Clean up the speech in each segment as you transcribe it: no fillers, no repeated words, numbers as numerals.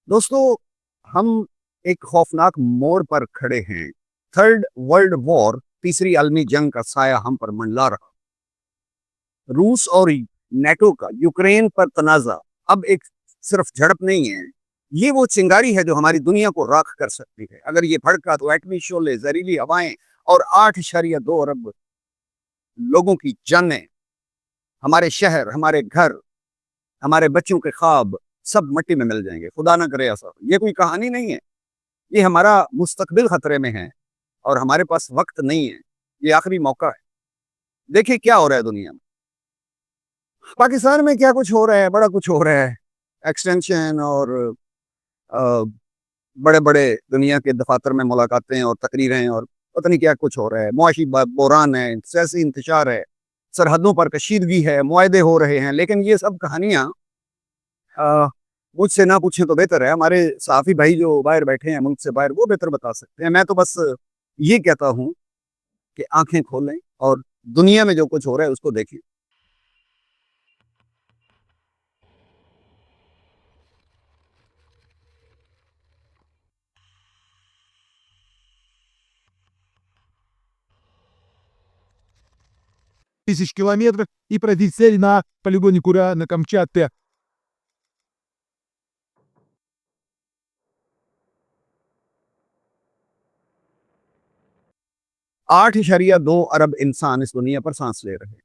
दोस्तों, हम एक खौफनाक मोड़ पर खड़े हैं। थर्ड वर्ल्ड वॉर, तीसरी आलमी जंग का साया हम पर मंडला रहा। रूस और नेटो का यूक्रेन पर तनाजा अब एक सिर्फ झड़प नहीं है, ये वो चिंगारी है जो हमारी दुनिया को राख कर सकती है। अगर ये भड़का तो एटमी शोले, जहरीली हवाएं और 8.2 अरब लोगों की जानें, हमारे शहर, हमारे घर, हमारे बच्चों के ख्वाब सब मिट्टी में मिल जाएंगे। खुदा ना करे ऐसा। ये कोई कहानी नहीं है, ये हमारा मुस्तकबिल खतरे में है और हमारे पास वक्त नहीं है। ये आखिरी मौका है। देखिए क्या हो रहा है दुनिया में। पाकिस्तान में क्या कुछ हो रहा है, बड़ा कुछ हो रहा है। एक्सटेंशन और बड़े बड़े दुनिया के दफातर में मुलाकातें और तकरीरें और पता नहीं क्या कुछ हो रहा है। मुआशी बहरान है, सियासी इंतशार है, सरहदों पर कशीदगी है, मुआहदे हो रहे हैं। लेकिन ये सब कहानियां मुझसे ना पूछें तो बेहतर है। हमारे सहाफ़ी भाई जो बाहर बैठे हैं, मुल्क से बाहर, वो बेहतर बता सकते हैं। मैं तो बस ये कहता हूँ कि आंखें खोलें और दुनिया में जो कुछ हो रहा है उसको देखें। Тысяч километров и пролетели на полигоне Кура на Камчатке. आठ इशारिया 2 अरब इंसान इस दुनिया पर सांस ले रहे हैं।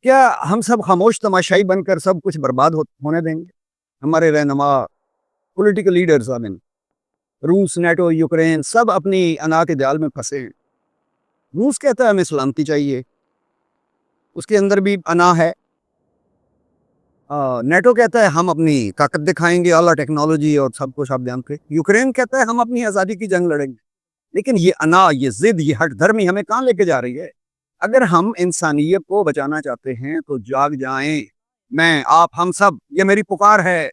क्या हम सब खामोश तमाशाई बनकर सब कुछ बर्बाद होने देंगे? हमारे रहनुमा, पॉलिटिकल लीडर्स, आई मीन रूस, नेटो, यूक्रेन, सब अपनी अना के जाल में फंसे हैं। रूस कहता है हमें सलामती चाहिए, उसके अंदर भी अना है। नेटो कहता है हम अपनी ताकत दिखाएंगे, आला टेक्नोलॉजी और सब कुछ आप जानते हैं। यूक्रेन कहता है हम अपनी आज़ादी की जंग लड़ेंगे। लेकिन ये अना, ये जिद, ये हट धर्मी हमें कहाँ लेके जा रही है? अगर हम इंसानियत को बचाना चाहते हैं तो जाग जाएं। मैं, आप, हम सब, ये मेरी पुकार है।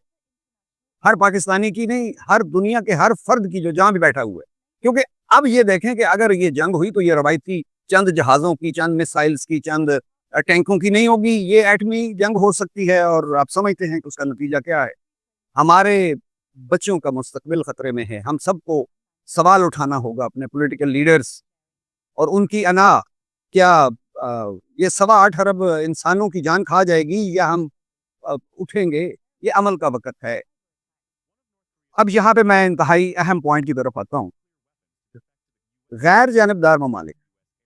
हर पाकिस्तानी की नहीं, हर दुनिया के हर फर्द की जो जहां भी बैठा हुआ है। क्योंकि अब ये देखें कि अगर ये जंग हुई तो ये रवायती चंद जहाज़ों की, चंद मिसाइल्स की, चंद टैंकों की नहीं होगी। ये एटमी जंग हो सकती है और आप समझते हैं कि उसका नतीजा क्या है। हमारे बच्चों का मुस्तकबिल खतरे में है। हम सबको सवाल उठाना होगा अपने पॉलिटिकल लीडर्स और उनकी अना। क्या ये 8.25 अरब इंसानों की जान खा जाएगी या हम उठेंगे? ये अमल का वक्त है। अब यहाँ पे मैं इंतहाई अहम पॉइंट की तरफ आता हूँ। गैर जानबदार ममालिक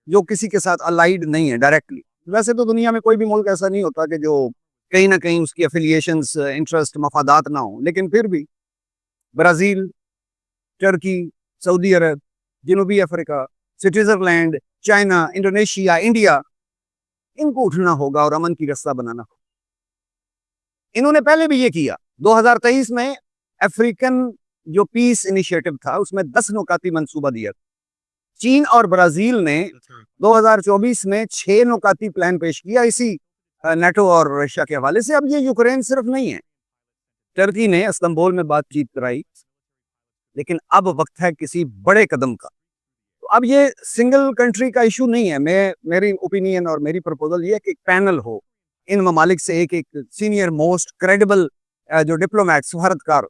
जो किसी के साथ अलाइड नहीं है डायरेक्टली। वैसे तो दुनिया में कोई भी मुल्क ऐसा नहीं होता कि जो कहीं ना कहीं उसकी एफिलिएशंस, इंटरेस्ट, मफादात ना हो, लेकिन फिर भी ब्राज़ील, टर्की, सऊदी अरब, जनूबी Africa, Switzerland, China, Indonesia, India, इनको उठना होगा और अमन की रास्ता बनाना होगा। इन्होंने पहले भी ये किया। 2023 में अफ्रीकन जो पीस इनिशिएटिव था उसमें 10 नुकाती मंसूबा दिया। चीन और ब्राजील ने 2024 में 6 नुकाती प्लान पेश किया इसी नेटो और रशिया के हवाले से। अब ये यूक्रेन सिर्फ नहीं है, टर्की ने इस्तांबुल में बातचीत कराई। लेकिन अब वक्त है किसी बड़े कदम का। तो अब ये सिंगल कंट्री का इशू नहीं है। मेरी ओपिनियन और मेरी प्रपोजल ये है कि एक पैनल हो इन ममालिक से, एक एक सीनियर मोस्ट क्रेडिबल जो डिप्लोमेट, सफारतकार,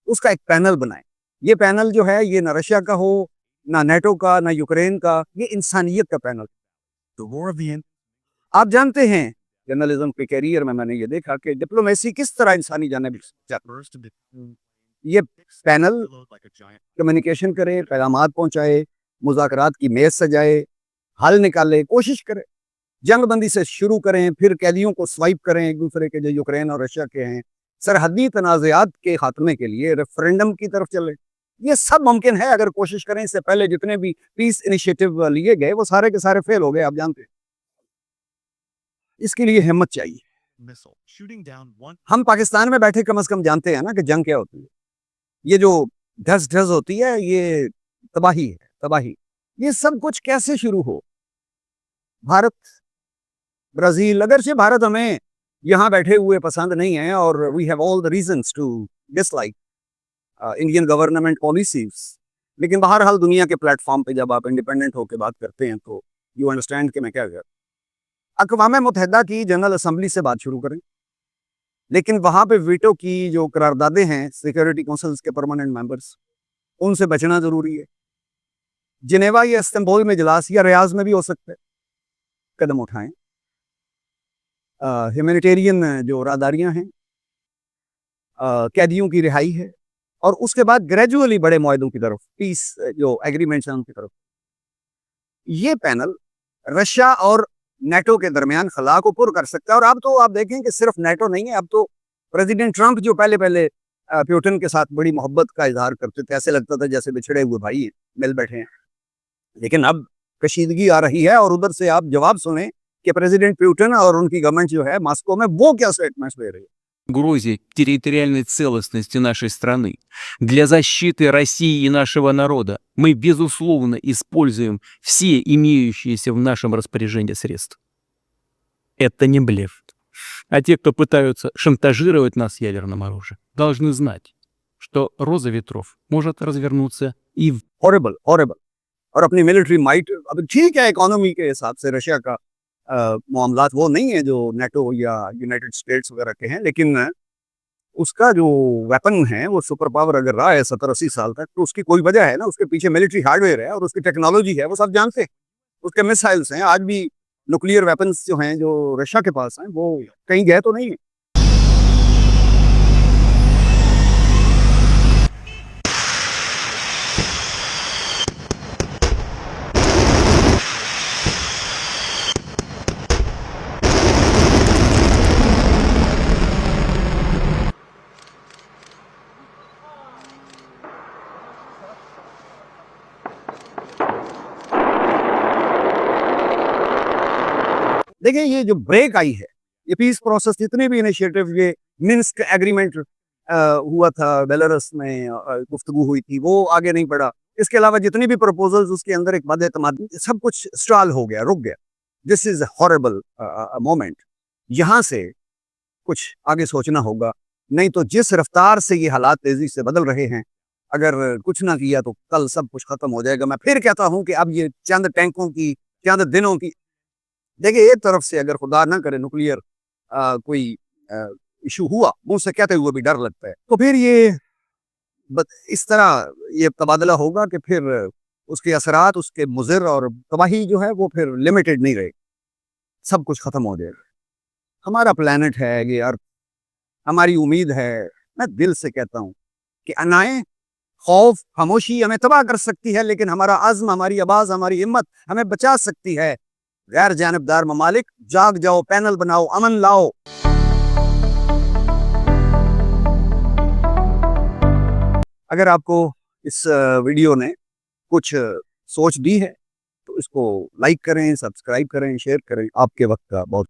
उसका एक पैनल बनाए। ये पैनल जो है ये ना रशिया का हो, ना नेटो का, ना यूक्रेन का, ये इंसानियत का पैनल। तो वो अभी आप जानते हैं जर्नलिज्म के कैरियर में मैंने ये देखा कि डिप्लोमेसी किस तरह इंसानी जानिब ये पैनल कम्युनिकेशन करे, पैगामात पहुंचाए, मुज़ाकरात की मेज सजाए, हल निकाले, कोशिश करे। जंग बंदी से शुरू करें, फिर कैदियों को स्वाइप करें एक दूसरे के, जो यूक्रेन और रशिया के हैं। सरहदी तनाज़ात के खात्मे के लिए रेफरेंडम की तरफ चले। ये सब मुमकिन है अगर कोशिश करें। इससे पहले जितने भी पीस इनिशिएटिव लिए गए वो सारे के सारे फेल हो गए, आप जानते हैं। इसके लिए हिम्मत चाहिए। हम पाकिस्तान में बैठे कम से कम जानते हैं ना कि जंग क्या होती है। ये जो ढस ढस होती है ये तबाही है, तबाही। ये सब कुछ कैसे शुरू हो? भारत, ब्राजील, अगर से भारत हमें यहाँ बैठे हुए पसंद नहीं है और we have all the reasons to dislike Indian government policies, लेकिन बहरहाल दुनिया के प्लेटफॉर्म पे जब आप इंडिपेंडेंट होकर बात करते हैं तो यू अंडरस्टैंड कि मैं क्या कर। अक़वाम मुत्तहिदा की जनरल असम्बली से बात शुरू करें। لیکن وہاں پہ ویٹو کی جو قراردادیں ہیں سیکورٹی کونسلز کے پرماننٹ ممبرس، ان سے بچنا ضروری ہے. جنیوا یا استنبول میں اجلاس یا ریاض میں بھی ہو سکتا ہے، قدم اٹھائیں. ہیومینیٹیرین جو راہداریاں ہیں، قیدیوں کی رہائی ہے، اور اس کے بعد گریجولی بڑے معاہدوں کی طرف، پیس جو ایگریمنٹس ہیں ان کی طرف. یہ پینل رشیا اور نیٹو کے درمیان خلا کو پر کر سکتا ہے. اور اب تو آپ دیکھیں کہ صرف نیٹو نہیں ہے، اب تو پریزیڈنٹ ٹرمپ جو پہلے پیوٹن کے ساتھ بڑی محبت کا اظہار کرتے تھے، ایسے لگتا تھا جیسے بچھڑے ہوئے بھائی ہیں، مل بیٹھے ہیں. لیکن اب کشیدگی آ رہی ہے، اور ادھر سے آپ جواب سنیں کہ پریزیڈنٹ پیوٹن اور ان کی گورنمنٹ جو ہے ماسکو میں وہ کیا سٹیٹمنٹس دے رہی ہے. угрозе территориальной целостности нашей страны, для защиты России и нашего народа мы, безусловно, используем все имеющиеся в нашем распоряжении средства. Это не блеф. А те, кто пытаются шантажировать нас ядерным оружием, должны знать, что роза ветров может развернуться и в horrible. اور اپنی ملٹری مائٹ، اب ٹھیک ہے اکانومی کے حساب سے رشیا کا معاملات وہ نہیں ہیں جو نیٹو یا یونائٹڈ اسٹیٹس وغیرہ کے ہیں، لیکن اس کا جو ویپن ہے وہ سپر پاور اگر رہا ہے 70-80 سال تک، تو اس کی کوئی وجہ ہے نا. اس کے پیچھے ملٹری ہارڈ ویئر ہے اور اس کی ٹیکنالوجی ہے، وہ سب جانتے ہیں. اس کے میسائلس ہیں، آج بھی نیوکلیئر ویپنس جو ہیں جو رشیا کے پاس ہیں وہ کہیں گئے تو نہیں ہیں. دیکھیں یہ جو بریک آئی ہے، یہ پیس پروسیس، جتنے بھی انیشیٹو، یہ منسک ایگریمنٹ ہوا تھا بیلاروس میں، گفتگو ہوئی تھی، وہ آگے نہیں بڑھا. اس کے علاوہ جتنی بھی پروپوزلز اس کے اندر ایک بد اعتمادی، سب کچھ اسٹال ہو گیا، رک گیا. دس از اے ہارریبل مومنٹ. یہاں سے کچھ آگے سوچنا ہوگا، نہیں تو جس رفتار سے یہ حالات تیزی سے بدل رہے ہیں، اگر کچھ نہ کیا تو کل سب کچھ ختم ہو جائے گا. میں پھر کہتا ہوں کہ اب یہ چند ٹینکوں کی، چند دنوں کی، دیکھیں ایک طرف سے اگر خدا نہ کرے نیوکلیئر کوئی ایشو ہوا، منہ سے کہتے ہوئے بھی ڈر لگتا ہے، تو پھر یہ اس طرح یہ تبادلہ ہوگا کہ پھر اس کے اثرات، اس کے مضر اور تباہی جو ہے وہ پھر لمیٹڈ نہیں رہے، سب کچھ ختم ہو جائے گا. ہمارا پلانٹ ہے یہ ارتھ، ہماری امید ہے. میں دل سے کہتا ہوں کہ انائیں خوف، خاموشی ہمیں تباہ کر سکتی ہے، لیکن ہمارا عزم، ہماری آواز، ہماری ہمت ہمیں بچا سکتی ہے. غیر جانبدار ممالک جاگ جاؤ، پینل بناؤ، امن لاؤ. اگر آپ کو اس ویڈیو نے کچھ سوچ دی ہے تو اس کو لائک کریں، سبسکرائب کریں، شیئر کریں. آپ کے وقت کا بہت